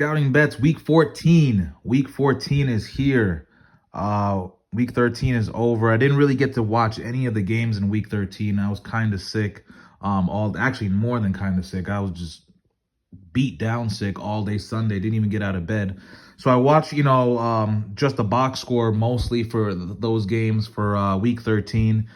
Scouting bets week 14. Week 14 is here. Week 13 is over. I didn't really get to watch any of the games in week 13. I was kind of sick. All actually more than kind of sick. I was just beat down sick all day Sunday. Didn't even get out of bed. So I watched, just the box score mostly for those games for week 13.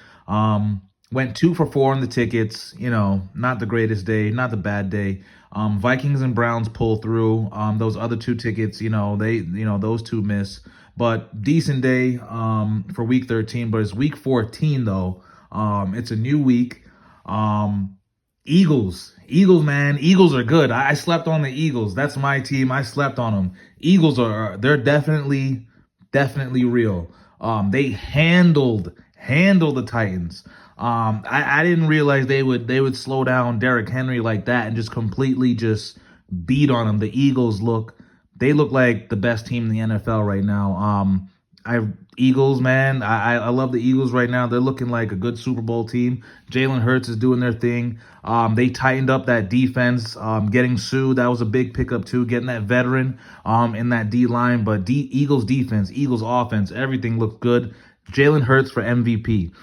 Went 2 for 4 on the tickets. Not the greatest day, not the bad day. Vikings and Browns pull through. Those other 2 tickets, those 2 miss. But decent day for week 13. But it's week 14 though. It's a new week. Eagles, man. Eagles are good. I slept on the Eagles. That's my team. I slept on them. Eagles they're definitely real. They handled the Titans. I didn't realize they would slow down Derrick Henry like that and just completely just beat on them. The Eagles look like the best team in the NFL right now. Eagles, man. I love the Eagles right now. They're looking like a good Super Bowl team. Jalen Hurts is doing their thing. They tightened up that defense. Getting Sue, that was a big pickup too. Getting that veteran in that D line. But Eagles defense, Eagles offense, everything looks good. Jalen Hurts for MVP.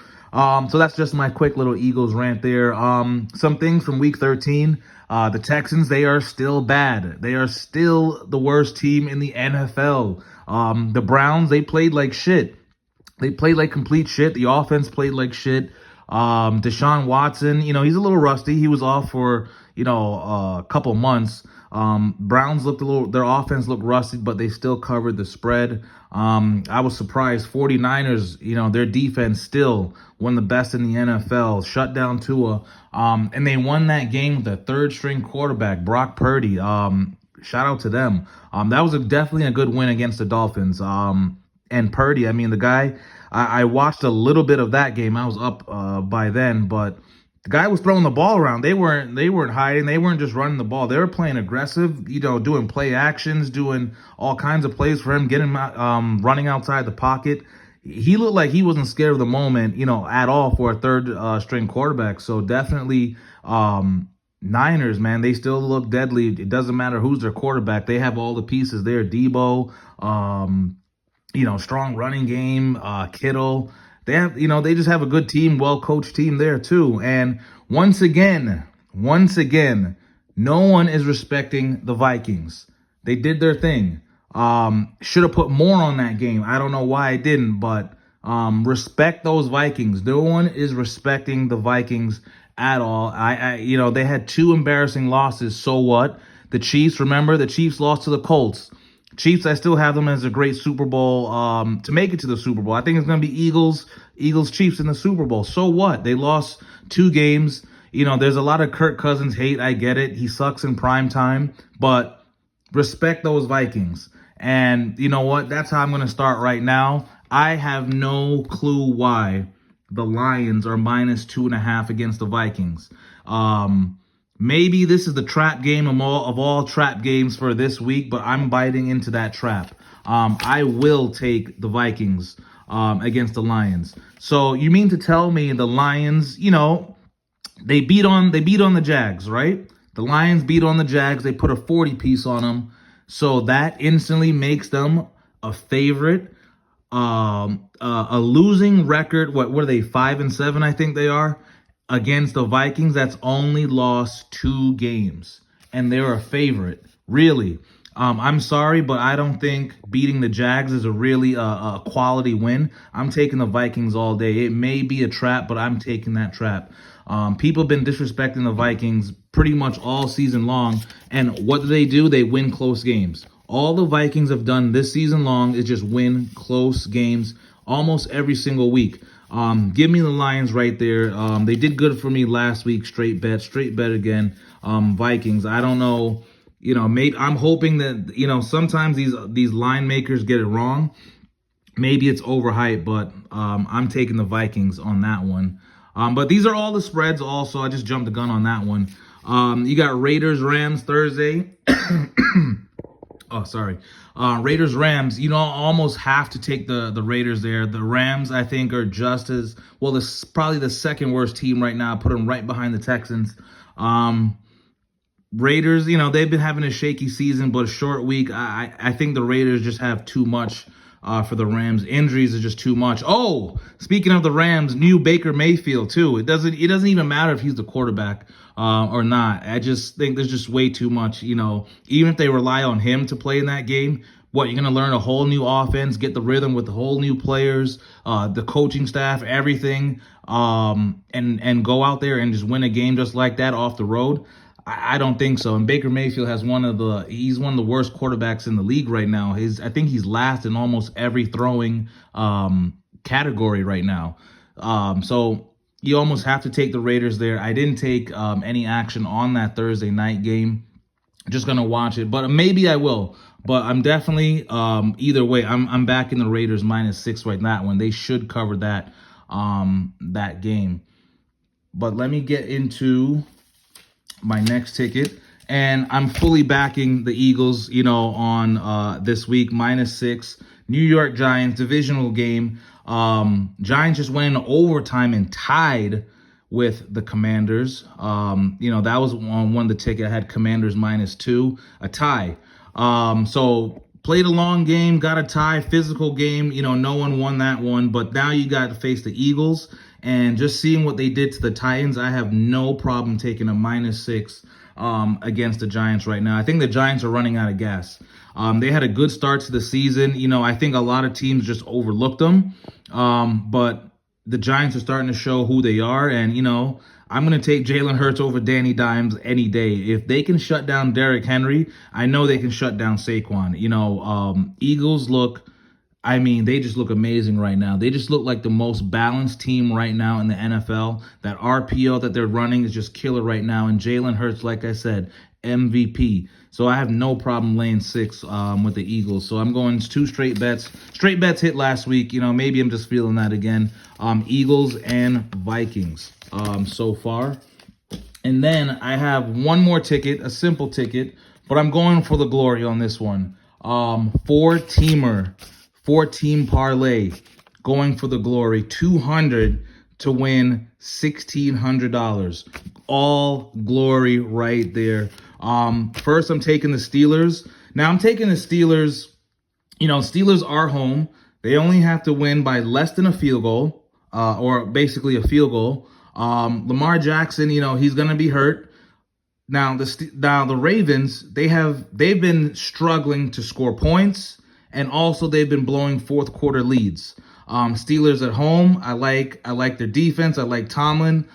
So that's just my quick little Eagles rant there. Some things from week 13. The Texans, they are still bad. They are still the worst team in the NFL. The Browns, they played like shit. They played like complete shit. The offense played like shit. Deshaun Watson, he's a little rusty. He was off for, a couple months. Browns their offense looked rusty, but they still covered the spread. I was surprised. 49ers, their defense still one of the best in the NFL, shut down Tua. And they won that game with a third string quarterback, Brock Purdy. Shout out to them. That was definitely a good win against the Dolphins. And Purdy, the guy, I watched a little bit of that game. I was up by then, but the guy was throwing the ball around. They weren't hiding. They weren't just running the ball. They were playing aggressive, doing play actions, doing all kinds of plays for him, getting running outside the pocket. He looked like he wasn't scared of the moment, at all for a third string quarterback. So definitely Niners, man, they still look deadly. It doesn't matter who's their quarterback. They have all the pieces there. Debo, strong running game, Kittle. They have, they just have a good team, well-coached team there too. And once again, no one is respecting the Vikings. They did their thing. Should have put more on that game. I don't know why I didn't, but respect those Vikings. No one is respecting the Vikings at all. They had 2 embarrassing losses. So what? The Chiefs, remember, the Chiefs lost to the Colts. Chiefs, I still have them as a great Super Bowl to make it to the Super Bowl. I think it's going to be Eagles, Chiefs in the Super Bowl. So what? They lost 2 games. There's a lot of Kirk Cousins hate. I get it. He sucks in prime time. But respect those Vikings. And you know what? That's how I'm going to start right now. I have no clue why the Lions are minus 2.5 against the Vikings. Maybe this is the trap game of all trap games for this week, but I'm biting into that trap. I will take the Vikings against the Lions. So you mean to tell me the Lions, they beat on the Jags, right? The Lions beat on the Jags. They put a 40 piece on them. So that instantly makes them a favorite. A losing record. What are they? 5-7, I think they are. Against the Vikings, that's only lost 2 games, and they're a favorite. Really, I'm sorry, but I don't think beating the Jags is a really a quality win. I'm taking the Vikings all day. It may be a trap, but I'm taking that trap. People have been disrespecting the Vikings pretty much all season long, and what do? They win close games. All the Vikings have done this season long is just win close games almost every single week. Give me the Lions right there. They did good for me last week. Straight bet again. Vikings. I don't know. Maybe I'm hoping that, sometimes these line makers get it wrong. Maybe it's overhyped, but I'm taking the Vikings on that one. But these are all the spreads also. I just jumped the gun on that one. You got Raiders, Rams Thursday. Oh, sorry. Raiders, Rams, almost have to take the Raiders there. The Rams, I think, are just as, well, this probably the second worst team right now. Put them right behind the Texans. Raiders, they've been having a shaky season, but a short week. I think the Raiders just have too much for the Rams. Injuries are just too much. Oh, speaking of the Rams, new Baker Mayfield too. It doesn't even matter if he's the quarterback or not. I just think there's just way too much. Even if they rely on him to play in that game, what, you're going to learn a whole new offense, get the rhythm with the whole new players, the coaching staff, everything, and go out there and just win a game just like that off the road? I don't think so. And Baker Mayfield he's one of the worst quarterbacks in the league right now. I think he's last in almost every throwing category right now. So you almost have to take the Raiders there. I didn't take any action on that Thursday night game. Just gonna watch it, but maybe I will. But I'm definitely either way. I'm backing the Raiders -6 right now. When they should cover that game. But let me get into my next ticket, and I'm fully backing the Eagles, on this week, -6. New York Giants, divisional game. Giants just went into overtime and tied with the Commanders. That was on one of the ticket. I had Commanders -2, a tie. So played a long game, got a tie, physical game. No one won that one, but now you got to face the Eagles. And just seeing what they did to the Titans, I have no problem taking a -6 against the Giants right now. I think the Giants are running out of gas. They had a good start to the season. I think a lot of teams just overlooked them. But the Giants are starting to show who they are. And, I'm going to take Jalen Hurts over Danny Dimes any day. If they can shut down Derrick Henry, I know they can shut down Saquon. Eagles they just look amazing right now. They just look like the most balanced team right now in the NFL. That RPO that they're running is just killer right now. And Jalen Hurts, like I said, MVP. So I have no problem laying 6 with the Eagles. So I'm going 2 straight bets. Straight bets hit last week. Maybe I'm just feeling that again. Eagles and Vikings so far. And then I have one more ticket, a simple ticket, but I'm going for the glory on this one. 4-team parlay, going for the glory, 200 to win $1,600. All glory right there. First, I'm taking the Steelers. Now, I'm taking the Steelers. Steelers are home. They only have to win by less than a field goal, or basically a field goal. Lamar Jackson, he's going to be hurt. Now, the Ravens, they've been struggling to score points. And also, they've been blowing fourth quarter leads. Steelers at home, I like their defense. I like Tomlin.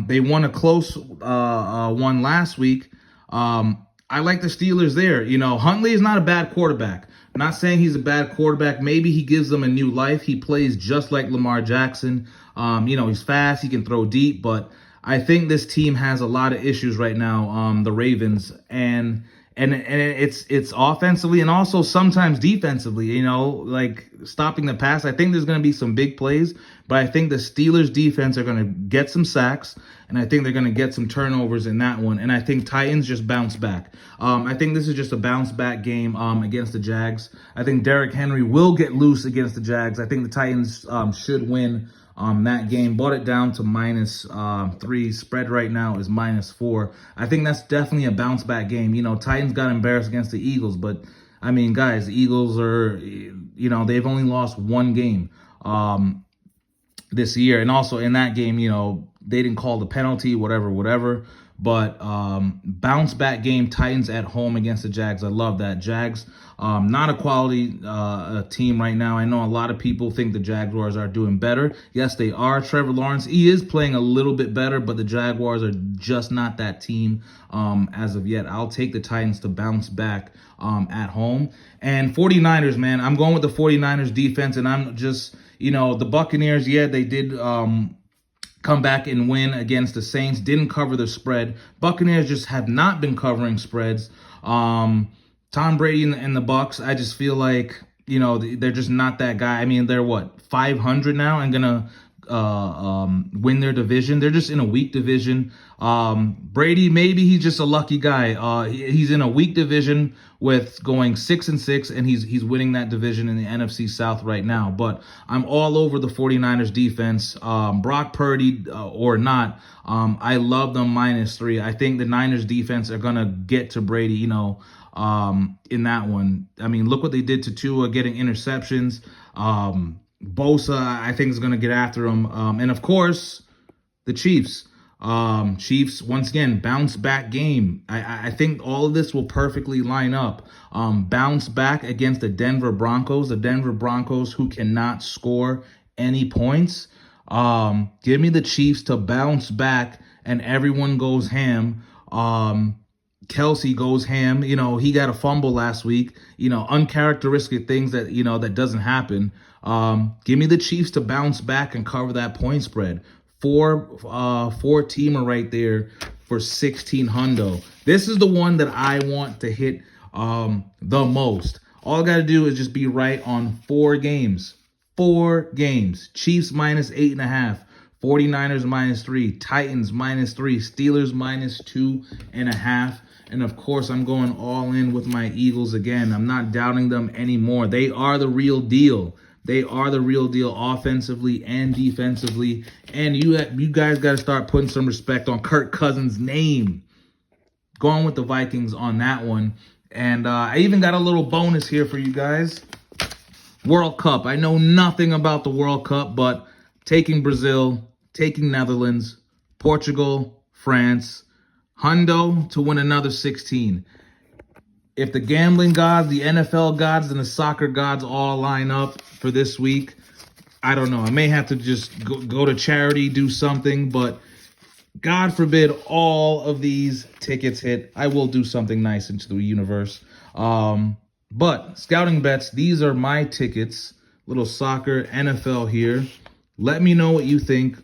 They won a close one last week. I like the Steelers there. Huntley is not a bad quarterback. I'm not saying he's a bad quarterback. Maybe he gives them a new life. He plays just like Lamar Jackson. He's fast. He can throw deep. But I think this team has a lot of issues right now, the Ravens. And it's offensively and also sometimes defensively, like stopping the pass. I think there's going to be some big plays, but I think the Steelers defense are going to get some sacks, and I think they're going to get some turnovers in that one. And I think Titans just bounce back. I think this is just a bounce back game against the Jags. I think Derrick Henry will get loose against the Jags. I think the Titans should win that game. Bought it down to -3. Spread right now is -4. I think that's definitely a bounce back game. Titans got embarrassed against the Eagles, but guys, the Eagles are, they've only lost one game this year. And also in that game, they didn't call the penalty, whatever. But bounce back game, Titans at home against the Jags. I love that. Jags, not a quality team right now. I know a lot of people think the Jaguars are doing better. Yes, they are. Trevor Lawrence, he is playing a little bit better, but the Jaguars are just not that team as of yet. I'll take the Titans to bounce back at home. And 49ers, man, I'm going with the 49ers defense, and I'm just, the Buccaneers, yeah, they did come back and win against the Saints. Didn't cover the spread. Buccaneers just have not been covering spreads. Tom Brady and the Bucs, I just feel like, they're just not that guy. They're 500 now and gonna win their division. They're just in a weak division. Brady, maybe he's just a lucky guy. He's in a weak division with going 6-6, and he's winning that division in the NFC South right now. But I'm all over the 49ers defense. Brock Purdy or not, I love them -3. I think the Niners defense are gonna get to Brady, in that one. I mean, look what they did to Tua, getting interceptions. Bosa, I think, is going to get after him. And, of course, the Chiefs. Chiefs, once again, bounce back game. I think all of this will perfectly line up. Bounce back against the Denver Broncos who cannot score any points. Give me the Chiefs to bounce back and everyone goes ham. Kelsey goes ham. He got a fumble last week. Uncharacteristic things that, that doesn't happen. Give me the Chiefs to bounce back and cover that point spread. Four-teamer right there for 16 hundo. This is the one that I want to hit the most. All I got to do is just be right on 4 games. 4 games. Chiefs -8.5. 49ers -3. Titans -3. Steelers -2.5. And, of course, I'm going all in with my Eagles again. I'm not doubting them anymore. They are the real deal. They are the real deal offensively and defensively. And you guys got to start putting some respect on Kirk Cousins' name. Going with the Vikings on that one. And I even got a little bonus here for you guys. World Cup. I know nothing about the World Cup, but taking Brazil, taking Netherlands, Portugal, France, hundo to win another 16. If the gambling gods, the NFL gods, and the soccer gods all line up for this week, I don't know. I may have to just go to charity, do something, but God forbid all of these tickets hit. I will do something nice into the universe. But Scouting Bets, these are my tickets. Little soccer, NFL here. Let me know what you think.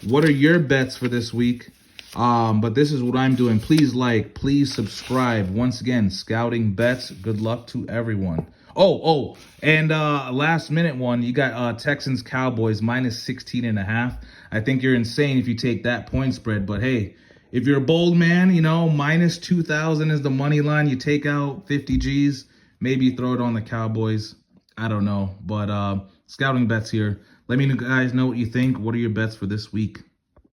What are your bets for this week? But this is what I'm doing. Please like, please subscribe. Once again, Scouting Bets. Good luck to everyone. And last minute one, you got Texans Cowboys -16.5. I think you're insane if you take that point spread. But hey, if you're a bold man, -2,000 is the money line. You take out 50 G's. Maybe you throw it on the Cowboys. I don't know. But Scouting Bets here. Let me guys know what you think. What are your bets for this week?